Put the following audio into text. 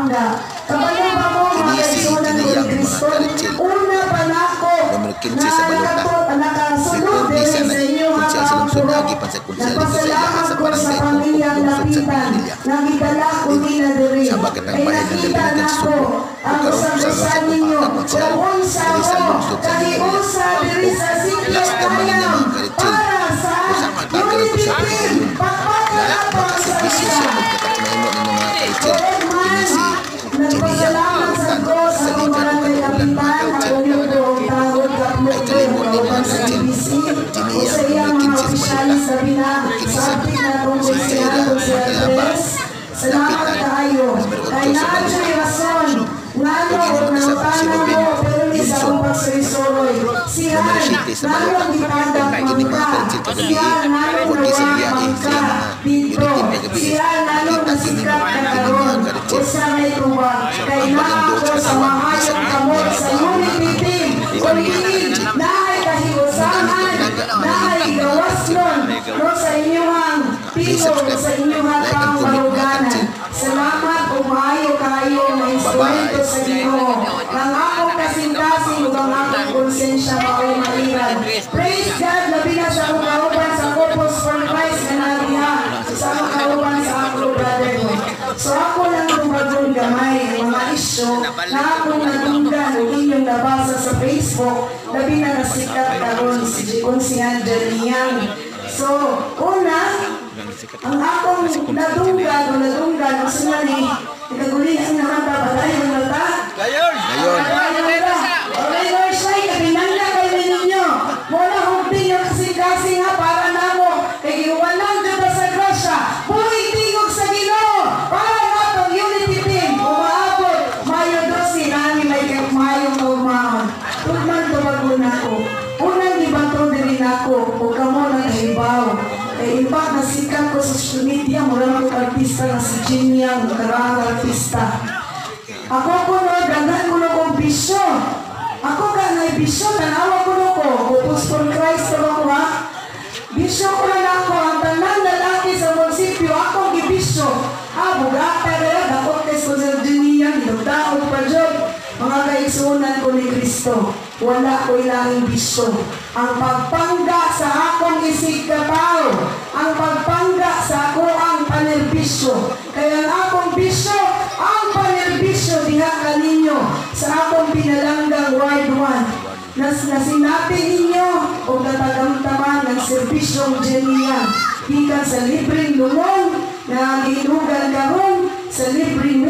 pagpapanga. Kabalo ba mo mga kaigsunan ni Kristo? Una pa na ako na nakasunod din sa inyo ang kapuro. Napasalamat ko sa pamilya lapitan na gidala ko nila diri. Ay nakita na ko ang usap-usap ninyo. Kung sa ako, kaniusa diri sa sikyo ayaw para sa unity team. Pagpapalapang sa iya. Nagpasalamat sa Diyos sa mga nagkapitan at unyong tawag kaplo bawat sa BBC o sa iyang mga opisyalis sa sabi na tungkol siya sa address. Salamat kayo. Kay naadyo'y rason ngano nangutanan mo pero ni sa akong pagsurisoroy. Siya ngano ang ipandang mangka. Siya ngano nawang mangka dito. Siya ngano nasikat na karoon. Usa may tuwag. Kay naako sa mahayang kamot sa unity team. Kuligid naay kahiusahan. Naay gawaslon. No sa inyong piso sa inyong pangkaluganan. Salamat o maayo kayo na instrumento sa Ginoo. Ang akong kasing-kasing ug ang akong konsensya mao'y maliran. Praise God, labi na sa akong kauban sa Corpus for Christ na nabiha sa akong kauban sa akong brother ko. So ako lang tumagon gamay mga isyo na akong nagunggan o inyong nabasa sa Facebook, labi na nasikat karon si Angel Niyang. So, una, ang akong nadunggan, gusto nga ni, nagkagulihan naman papatay ng mata. Gayon! Okay, Lord, siya, kabinanda kayo ninyo. Muna hugting yung kasing-kasing ha, para na mo. Kaya iwanan ka sa grasya. Buhay tingog sa Ginoo. Para na itong unity team. Umaabot, Mayo 12, nami may mayong kaumahon. Tugman tumagod ako. Unang ibato din ako, huwag ka mo na nahibaw. Kaya iba na sikat ko sa social media, mula ko artista na si Jimmy ang karang artista. Ako ko no, gandaan ko na kong bisyo. Ako ka na bisyo, tanawa ko na ko. Corpus for Christ ko ako ha. Bisyo ko na ako, ang tanan lalaki sa munisipyo, ako gibisyo. Bugata kaya, dakot kay Sir Jimmy yan, nagdaog pa job. Mga kaigsunan ko ni Kristo, wala ko ilahing bisyo. Ang pagpangga sa akong isigkataw, ang pagpangga sa ako ang panerbisyo. Kaya ang akong bisyo, ang panerbisyo diha kaninyo sa akong pinalanggang Ward 1. Nasinati ninyo o katagamtaman ng serbisyong Jenian. Gikan sa libreng lumon na ginugan karon sa libreng